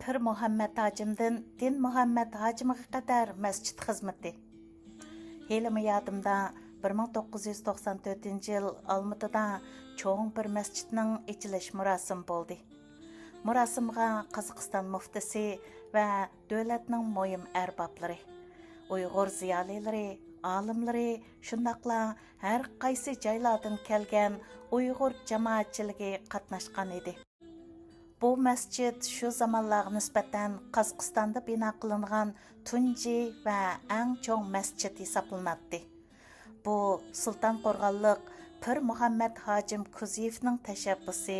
Pir Muhammed Hacim'den Din Muhammed Hacim'e kadar mescid xizmeti. Helim yadımda 1994 yıl Almatıda çoğun bir mescidning içilish murasim bo'ldi. Murasimga Qozog'iston muftisi va davlatning muhim arboblari, Uyg'ur ziyolilari, olimlari, shundaqla har qaysi joylardan kelgan Uyg'ur jamoatchiligi qatnashgan edi. Bu masjid shu zamonlarga nisbatan Qozog'istonda bino qilingan tunji va eng cho'ng masjid hisoblanadi. Bu Sultan Qo'rg'onlik Pir Muhammed Hacim Kuziyevning tashabbusi,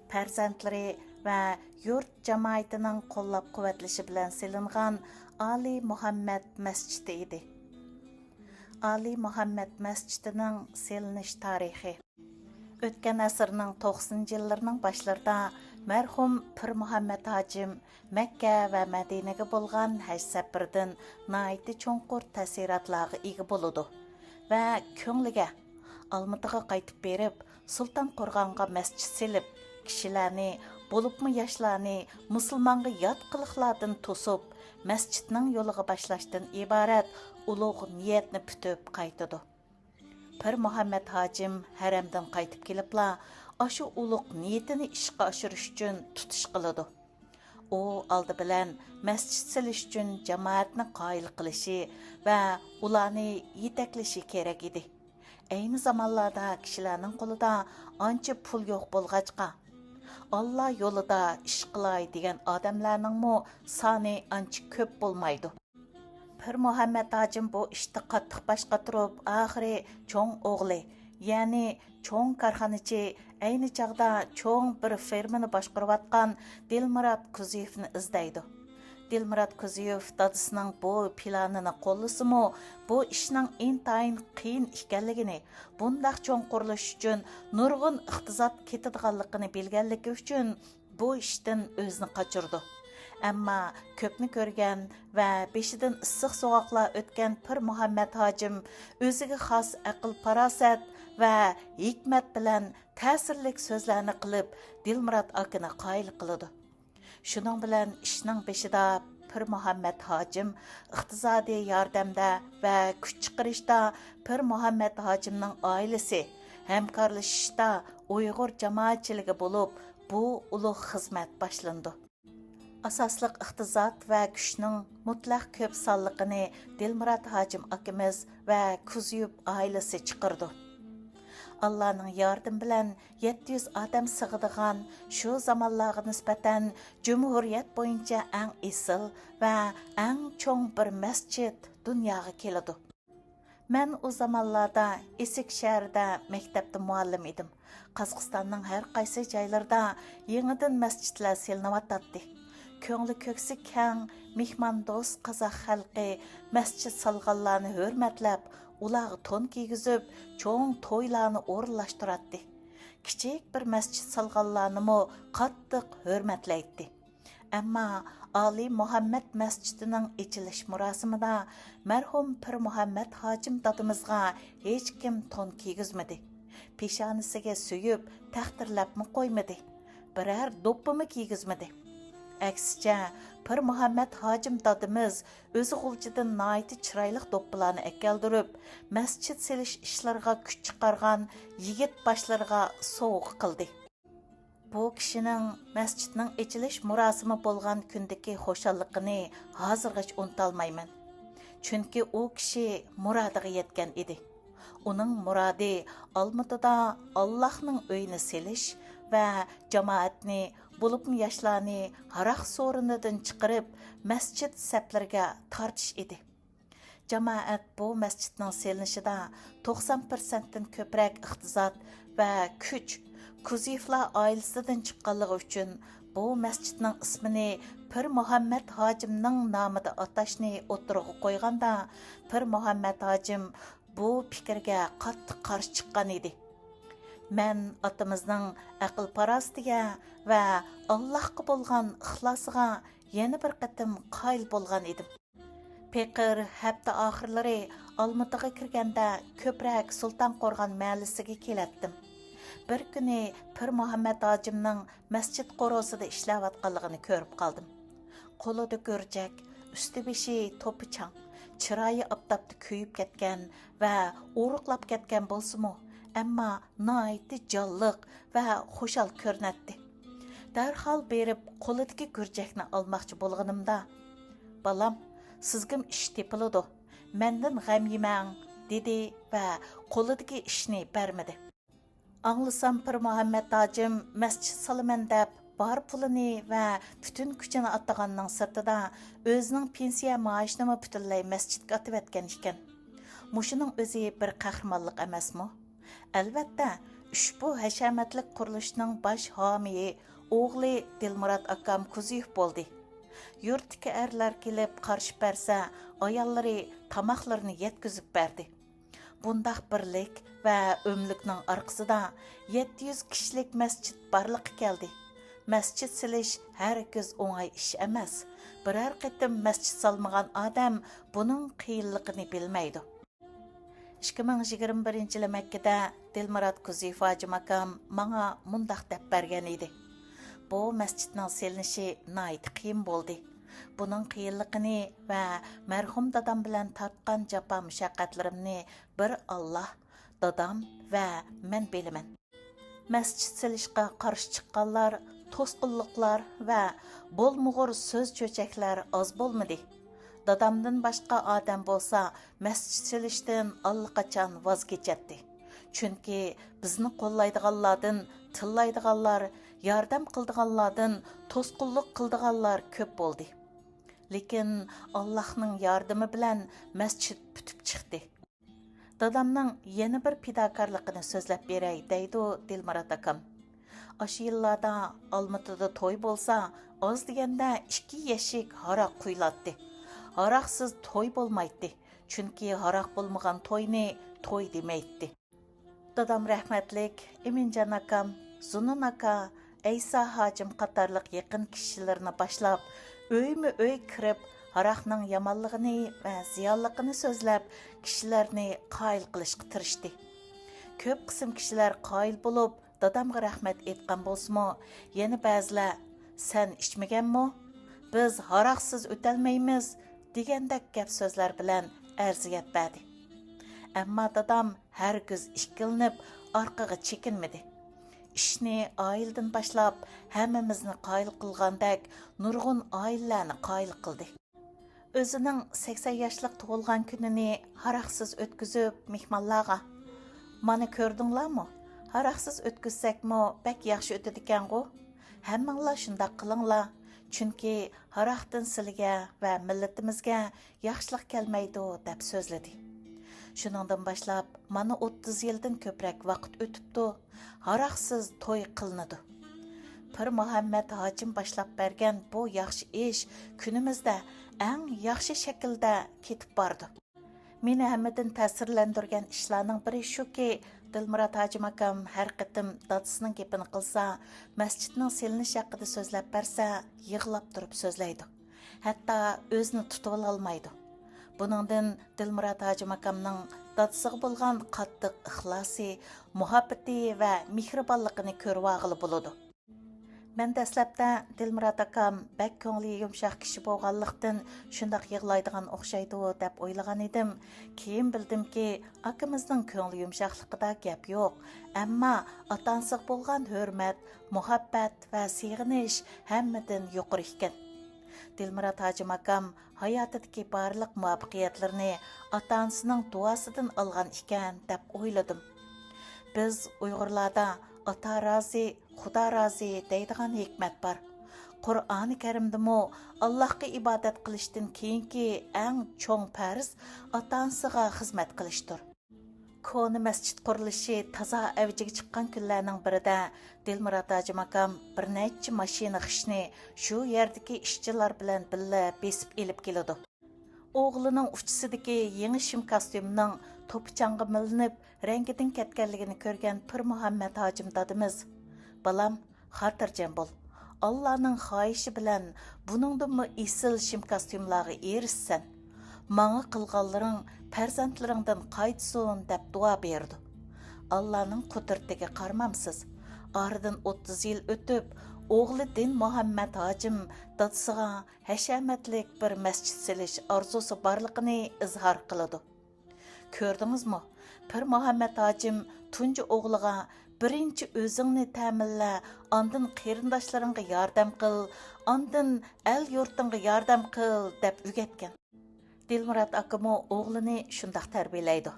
farzandlari va yurt jamoatining qo'llab-quvvatlashi bilan silingan Ali Muhammad masjidi edi. Ali Muhammad masjidining silinish tarixi o'tgan asrning 90-yillarning boshlarida mərhum Pir Muhammed Hacim Məkkə və Mədinəyə bolğan həcc səfiridən naiti çoğunqur təsiratlarga ega boludu və köңlüge Almatıga qaytıb berib Sultan Qorğonga məscid silib kişilərni, bolubmu yaşlarni musulmanga yat qılıqlardan tosub məscidning yoluga başlaşdan ibarat ulug' niyetni pütüb qaytıdı. Pir Muhammed Hacim haramdan qaytib kelibla aşı ulug' niyetini ishga oshirish uchun tutish qiladi. U oldi bilan masjid silish uchun jamoatni qoyil qilishi va ularni yetaklashi kerak edi. Ayni zamonlarda kishilarning qo'lida ancha pul yo'q bo'lg'achqa Allah yo'lida ish qilay degan odamlarning soni ancha ko'p bo'lmaydi. Pir Muhammed Hacim bu ishda qattiq bosh qotirib, oxiri cho'ng o'g'li, ya'ni cho'ng korxonachi, ayni chog'da cho'ng bir fermani boshqarayotgan Dilmurod Kuziyevni izlaydi. Dilmurod Kuziyev dadasining bu planini qo'llasimi, bu ishning intayin qiyin ekanligini, bundaq cho'ng qurilish uchun nurg'un iqtisod ketadiganligini bilganligi uchun bu ishdan o'zini qochirdi. Ammo ko'pni ko'rgan va beshidan issiq so'g'oqlar o'tgan Pir Muhammed Hacim o'ziga xos aql farosat va hikmat bilan ta'sirli so'zlarni qilib Dilmurod akani qoyil qiladi. Shuning bilan ishning beshida Pir Muhammed Hacim iqtisodiy yordamda va kuch chiqarishda Pir Muhammed Hacimning oilasi hamkorlashishda Uyg'ur jamoatchiligi bo'lib, bu ulug' xizmat boshlandi. Asosliq iqtisod va kuchning mutlaq ko'p sonliqini Dilmurod Hacim akamiz va Kuziyev oilasi chiqirdi. Allah'ның yardım bilan 700 adam sig'adigan shu zamonlarga nisbatan Cumhuriyet bo'yicha eng esil va eng cho'ng bir masjid dunyoga keladi. Men o zamonlarda Isik shahrida maktabda muallim edim. Qozog'istonning har qaysi joylarida yangidan masjidlar selinyapti. Ko'ngli ko'ksi keng, mehmondo'st qozoq xalqi masjid solganlarni hurmatlab, ularga to'n kiygizib, cho'ng to'ylarni o'rinlashtiradi. Kichik bir masjid solganlarni qattiq hurmatlaydi. Ammo Ali Muhammad masjidining ichilish murosimida marhum Pir Muhammad Hacim dadamizga hech kim to'n kiygizmadi. Peshonasiga suyib, taqdirlabmi qo'ymadi. Biror do'ppimi kiygizmadi. Aksicha Pir Muhammed Hacim dadimiz o'zi qo'lchidan nayti chiroyli do'ppilarni akeldirib, masjid selish ishlariga kuch chiqargan yigit boshlarga sovuq qildi. Bu kishining masjidning ichilish murosimi bo'lgan kundagi xo'shalligini hozirgacha unutolmayman. Chunki u kishi murodiga yetgan edi. Uning murodi Almatıda Allohning uyini selish va jamoatni bo'libmi yoshlarni haroq so'rinidan chiqarib masjid saflariga tortish edi. Jamoat bu masjidning selinishida 90% dan ko'proq iqtisod va kuch Kuziyevlar oilasidan chiqqanligi uchun bu masjidning ismini Pir Muhammed Hacimning nomida atashni o'tirg'i qo'yganda Pir Muhammed Hacim bu fikrga qattiq qarshi chiqqan edi. Men atamızning aql parosatiga va Allohga bo'lgan ixlosiga yana bir qatim qoyil bo'lgan edim. Peqir hafta oxirlari Almatıga kirganda ko'proq Sultan Qo'rg'on mahallasiga kelatdim. Bir kuni Pir Muhammed Hacimning masjid qo'rosida ishlayotganligini ko'rib qoldim. qo'lida go'rjak, üstü beshi to'pichang, chiroyi aptapda kuyib ketgan va o'riqlab ketgan bo'lsa-mu, ammo nihoyatda jonliq va xushal ko'rinadi. Darhol berib qo'lidagi go'rjakni olmoqchi bo'lganimda, "Balam, sizgim ish tepiladi. Mendan g'am yemang", dedi va qo'lidagi ishni bermadi. Anglasam Pir Muhammad hojim masjid salaman deb bar pulini va butun kuchini ataganning sirtida o'zining pensiya maoshini butunlay masjidga atib etgan ekan. Mushuning o'zi bir qahramonlik emasmi? Albatta, ushbu hashamatlik qurilishning bosh homiyi o'g'li Dilmurod akam Kuziyev bo'ldi. Yurtdagi erlar kelib qarshi bersa, ayollari tamoqlarini yetkazib berdi. Bundaq birlik va o'mlikning orqasida 700 kishilik masjid barliqqa keldi. Masjid silish hargiz o'ng'ay ish emas. Biror qitim masjid salmagan odam buning qiyinligini bilmaydi. 2021 yil Makkada Dilmurod Kuziyev hojim akam menga mundaq deb bergan edi. Bu masjidning silinishi nihoyat qiyin bo'ldi. Bunun qiyinligini va marhum dadam bilan tortgan jafo mushaqqatlarimni bir Allah, dadam va men bilaman. Masjid silishga qarshi chiqqanlar, to'sqinliklar va bo'lmug'ur so'z cho'chaklar oz bo'lmadi. Dadamdan boshqa odam bo'lsa, masjid silishdan allaqachon voz kechadi. Chunki bizni qo'llaydiganlardan tillaydiganlar, yordam qildiganlardan to'sqinlik qildiganlar ko'p bo'ldi. Lekin Allohning yordami bilan masjid bitib chiqdi. Dadamning yana bir fidokorligini so'zlab beray, deydi Dilmurod akam. O'sha yillarda Olmaotada to'y bo'lsa, oz deganda 2 yashik haroq quyiladi. Haroqsiz to'y bo'lmaydi. Chunki haroq bo'lmagan to'yni to'y demaydi. Dadam rahmatlik, Eminjon akam, Zunun aka, Aysa hojim qatorliq yaqin kishilarni boshlab, öy kirib, haroqning yomonligini va ziyonligini so'zlab, kishilarni qoyil qilishga tirishdi. Ko'p qism kishilar qoyil bo'lib, dadamga rahmat aytgan bo'lsa-mu, yana ba'zilar "Sen ichmaganmi? Biz haroqsiz o'talmaymiz" degandek gap so'zlar bilan arziyat berdi. Ammo dadam hargiz ishkilinib, orqaga chekinmadi. Ishni oildan boshlab hammamizni qoyil qilgandek nurg'un oilalarni qoyil qildi. O'zining 80 yoshlik tug'ilgan kunini haroqsiz o'tkazib mehmonlarga "Mana ko'rdinglarmi? Haroqsiz o'tkazsakmi, bak yaxshi o'tadi ekan-ku. Hammanglar shunday qilinglar. Chunki haroqdan sizga va millatimizga yaxshilik kelmaydi" deb so'zladi. Shuningdan boshlab, mana 30 yildan ko'proq vaqt o'tibdi. Haroqsiz to'y qilinadi. Pir Muhammad hojim boshlab bergan bu yaxshi ish kunimizda eng yaxshi shaklda ketib bordi. Meni hammadan ta'sirlantirgan ishlarning biri shuki, Dilmurod hojim akam har qitim dadasining gapini qilsa, masjidning silinish haqida so'zlab bersa, yig'lab turib so'zlaydi. Hatto o'zini tutib olmaydi. Buningdan Dilmurod hojim akamning dadasiga bo'lgan qattiq ixlosi, muhabbati va mehribonligini ko'rib olg'ili bo'ladi. Men dastlabda Dilmurod akam bak ko'ngli yumshoq kishi bo'lganlikdan shundoq yig'laydigan o'xshaydi deb o'ylagan edim. Keyin bildimki, akamizning ko'ngli yumshoqligida gap yo'q, ammo ota-onasiga bo'lgan hurmat, muhabbat va sevginish hammadan yuqori ekan. Dilmurod hojim akam hayotidagi barliq muvaffaqiyatlarni ota-onasining duosidan olgan ekan deb o'yladim. Biz Uyg'urlarda ota rozi, Xudo rozi deydigan hikmat bor. Qur'oni Karimdami Allohga ibodat qilishdan keyingi eng cho'ng farz ota-onasiga xizmat qilishdir. Koni masjid qurilishi toza avjiga chiqqan kunlarning birida Dilmurod hojim akam bir necha mashina xishni shu yerdagi ishchilar bilan birga besib elib keladi. O'g'lining uchisidagi yangi shim kostyumning to'pichangga milinib, rangidan ketganligini ko'rgan Pir Muhammad hojim dadimiz: "Balam, xotirjam bo'l. Allohning xohishi bilan buningdimi esil shim kostyumlarga erishsan. Manga qilganlaring farzandlaringdan qaytsin" deb duo berdi. Allohning qudratiga qarmamsiz. Oradan 30 yil o'tib, o'g'li Din Muhammad hojim dadasiga hashamatlik bir masjid silish orzusi borligini izhor qiladi. Ko'rdingizmi? Pir Muhammad hojim tunji o'g'liga birinchi o'zingni ta'minla, ondan qarindoshlaringga yordam qil, ondan el yurtingga yordam qil deb o'rgatgan. Dilmurod akamo o'g'lini shundoq tarbiyalaydi.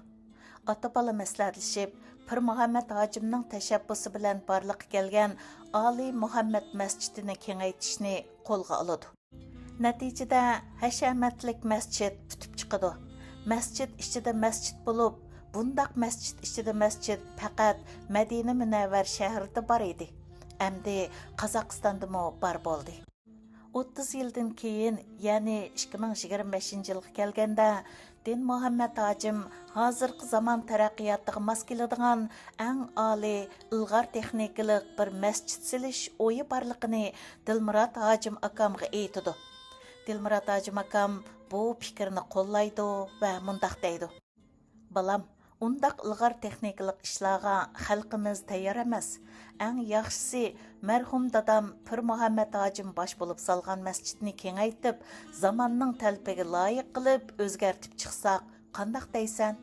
Ota-bola maslahatlashib, Pir Muhammad hojimning tashabbusi bilan barliqqa kelgan Ali Muhammad masjidini kengaytirishni qo'lga oladi. Natijada hashamatlik masjid tutib chiqadi. Masjid ichida masjid bo'lib, bundaq masjid ichida masjid faqat Madina Munavvar shahrida bor edi. Endi Qozog'istondami bor bo'ldi. 30 yildan keyin, ya'ni 2025-yilga kelganda Din Muhammad hojim hozirgi zamon taraqqiyotiga mos keladigan eng oliy ilg'or texnikalik bir masjid silish o'yi borligini Dilmurod hojim akamga aytdi. Dilmurod hojim akam bu fikrni qo'llaydi va mundaq deydi: "Balam, undaq ilg'or texnikalik ishlarga xalqimiz tayyor emas. Eng yaxshisi marhum dadam Pir Muhammad hojim bosh bo'lib salgan masjidni kengaytib, zamonning talbiga loyiq qilib o'zgartib chiqsak, qandoq deysan?"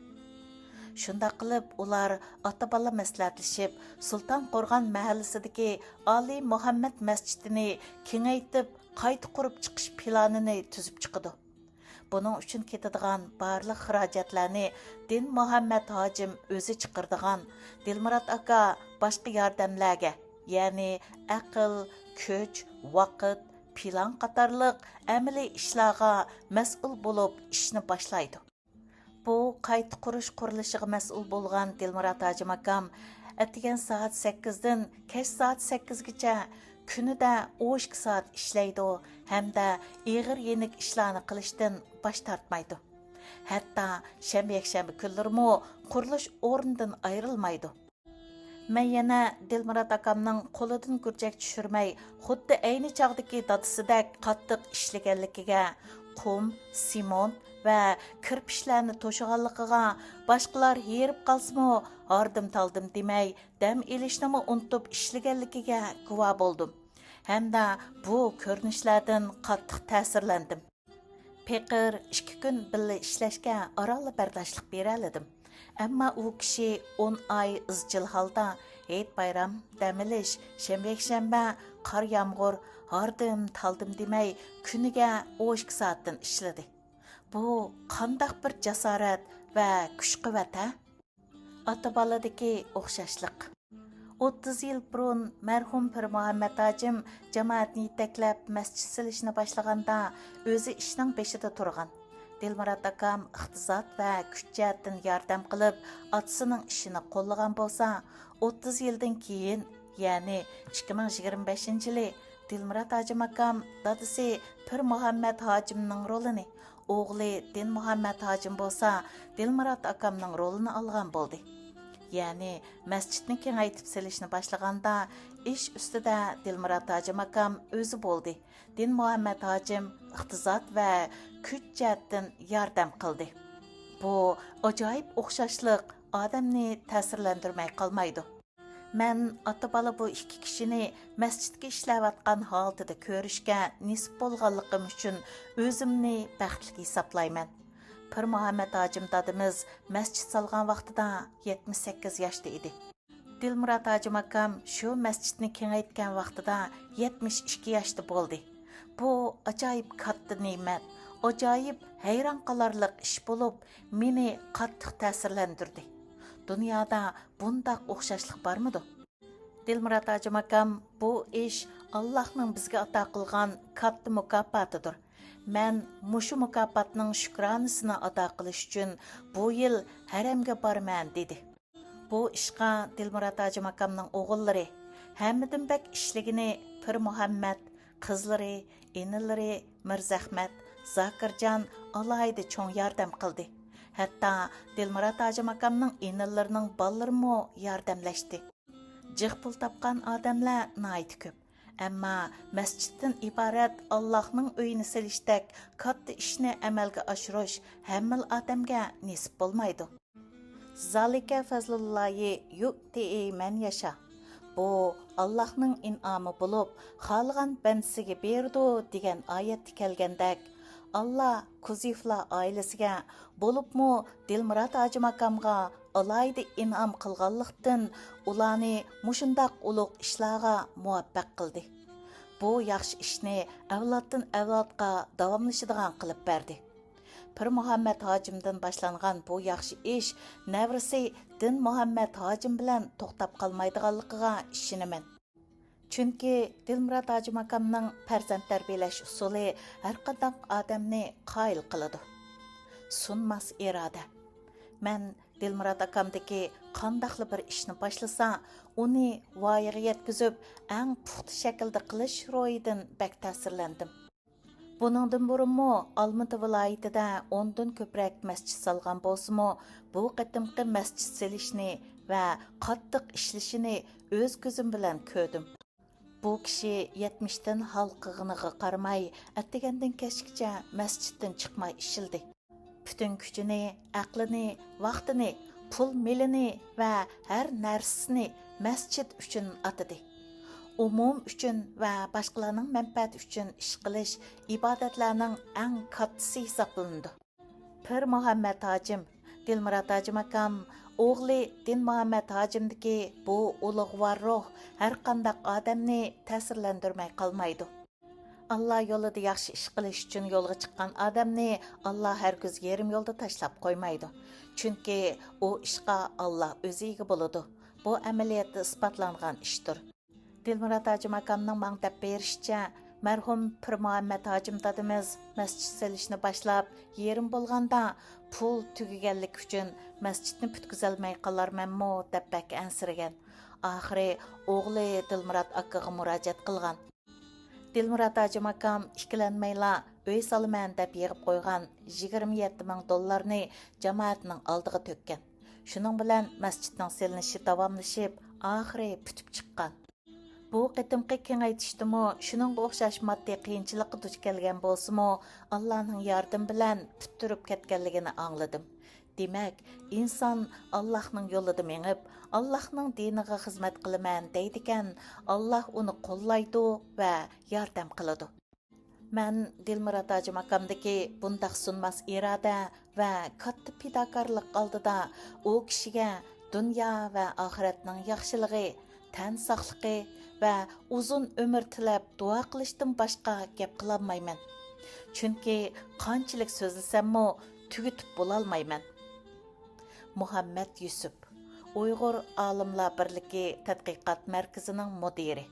Shunda qilib ular ota-bola maslahatlashib, Sulton Qo'rg'on mahallasidagi Ali Muhammad masjidini kengaytib, qayta qurib chiqish planini tuzib chiqdi. Bunun uchun ketadigan barliq xarajatlarni Din Muhammad hojim o'zi chiqirdigan. Dilmurod aka boshqa yordamlarga, ya'ni aql, kuch, vaqt, plan qatorliq amaliy ishlarga mas'ul bo'lib ishni boshlaydi. Bu qayta qurish qurilishiga mas'ul bo'lgan Dilmurod hojim akam atgan soat 8 dan kech soat 8 gacha kunida 12 soat ishlaydi hamda ig'ir yenik ishlarni qilishdan bosh tortmaydi. Hatto shanba-yakshanba kunlarimi qurilish o'rnidan ayrilmaydi. Men yana Dilmurod akamning qo'lidan gurjak tushirmay, xuddi ayni chog'dagi dadasidek qattiq ishlaganligiga, qum, simon va kirpishlarni to'shig'anligiga, boshqalar yerib qolsimi, ardim-taldim demay, dam ilishnimi unutib ishlaganligiga guvoh bo'ldim. Hamda bu ko'rinishlardan qattiq ta'sirlandim. Peqir 2 kun birga ishlashga orali bardoshlik bera oldim. Ammo u kishi 10 oy izchil holda hayit bayram, dam ilish, shanba-yakshanba, qor yomg'ir, ardim-taldim demay kuniga 12 soatdan ishladi. Bu qandaq bir jasorat va kuch-quvvat ha? Ota-boladagi o'xshashlik. 30 yil burun marhum Pir Muhammad hojim jamoatni yetaklab masjid silishni boshlaganda o'zi ishning beshida turgan. Dilmurod akam iqtisod va kuch jihatdan yordam qilib, otasining ishini qo'llagan bo'lsa, 30 yildan keyin, ya'ni 2025-yili Dilmurod hojim akam dadasi Pir Muhammad hojimning rolini, o'g'li Din Muhammad hojim bo'lsa, Dilmurod akamning rolini olgan bo'ldi. Ya'ni masjidni kengaytib silishni boshlaganda ish ustida Dilmurod hojim akam o'zi bo'ldi. Din Muhammad hojim iqtisod va kuch jihatdan yordam qildi. Bu ajoyib o'xshashlik odamni ta'sirlantirmay qolmaydi. Men ota-bola bu ikki kishini masjidga ishlayotgan holatida ko'rishga nisb bo'lganligim uchun o'zimni baxtli hisoblayman. Pir Muhammad hojim dadimiz masjid salgan vaqtida 78 yoshda edi. Dilmurod hojim akam shu masjidni kengaytgan vaqtida 72 yoshda bo'ldi. Bu ajoyib katta ne'mat, ajoyib hayron qolarliq ish bo'lib, meni qattiq ta'sirlantirdi. Dunyoda bundaq o'xshashlik bormidi? Dilmurod hojim akam bu ish Allohning bizga ato qilgan katta mukofotidir. Men mushu mukofotning shukronasini ado qilish uchun bu yil haramga borman dedi. Bu ishqa Dilmurod hojim akamning o'g'illari hammadan bak ishligini Pir Muhammad, qizlari, inilari Mirzahmat, Zokirjon alohida cho'ng yordam qildi. Hatto Dilmurod hojim akamning inillarining ballarimi yordamlashdi. Jiq pul topgan odamlar nihoyat ko'p. Ammo masjiddan iborat Allohning uyini silishdek katta ishni amalga oshirish hamma odamga nisb bo'lmaydi. Zalika fazlullahi yu'ti man yasha. bu Allohning in'omi bo'lib, xohlagan bandasiga berdi degan oyatda kelgandek, Allah Kuzifla oilasiga, bo'libmi Dilmurod hoji makamga alayda in'om qilganlikdan ularni mushundoq ulug' ishlarga muvaffaq qildi. Bu yaxshi ishni avloddan avlodga davomlashadigan qilib berdi. Pir Muhammad hojimdan boshlangan bu yaxshi ish navrisi Din Muhammad hojim bilan to'xtab qolmaydiganligiga ishonaman. Chunki Dilmurod hoji makamning farzand tarbiyalash usuli har qanday odamni qoyil qiladi. Sunmas iroda. Men Dilmurod akamdagi qandaqli bir ishni boshlasa, uni voyaga yetkazib, eng puxta shaklda qilish ro'yidan bak ta'sirlandim. Buningdan burunmi Olmaota viloyatida 10 dan ko'proq masjid salgan bo'lsa-mu, bu qatimqi masjid selishni va qattiq ishlashini o'z ko'zim bilan ko'rdim. Bu kishi 70 dan halqig'iniga qaramay, attigandan kechgacha masjiddan chiqmay ishildi. Bütün kuchini, aqlini, vaqtini, pul milini va har narsasini masjid uchun atadi. Umum uchun va boshqalarning manfaati uchun ish qilish ibodatlarning eng kattasi hisoblanadi. Pir Muhammad hojim, Dilmurod hoji makam, o'g'li Din Muhammad hojimdagi bu ulug'vor ruh har qanday odamni ta'sirlantirmay qolmaydi. Allah yo'lida yaxshi ish qilish uchun yo'lga chiqqan odamni Allah hargiz yarim yo'lda tashlab qo'ymaydi. Chunki u ishqa Allah o'zi ega bo'ladi. Bu amaliyotda isbotlangan ishdir. Dilmurod hoji makamning mangtab berishicha, marhum Pir Muhammad hojim dadimiz masjid selishni boshlab, yerim bo'lganda pul tugaganlik uchun masjidni butkazolmay qolarmanmi deb bak ansiragan. Oxiri o'g'li Dilmurod akaga murojaat qilgan. Dilmurod hoji makam ikkilanmayla uy salaman deb yig'ib qo'ygan 27 ming dollarni jamoatning oldiga to'kkan. Shuning bilan masjidning selinishi davomlashib, oxiri putib chiqqan. Bu qitimqi kengaytishdimi, shuningga o'xshash moddiy qiyinchilikqa duch kelgan bo'lsa-mu, Allohning yordami bilan puturib ketganligini angladim. Demak, inson Allohning yo'lida mengib, Allohning diniga xizmat qilaman deydigan, Alloh uni qo'llaydi va yordam qiladi. Men Dilmurod hoji makamdagi bundaq sunmas iroda va katta fidokorlik oldida u kishiga dunyo va oxiratning yaxshiligi, tan saqligi va uzun umr tilab duo qilishdan boshqa gap qilolmayman. Chunki qanchalik so'zlasammi tugitib bo'lolmayman. Muhammad Yusuf, Uyg'ur Olimlar birligi tadqiqot markazining mudiri.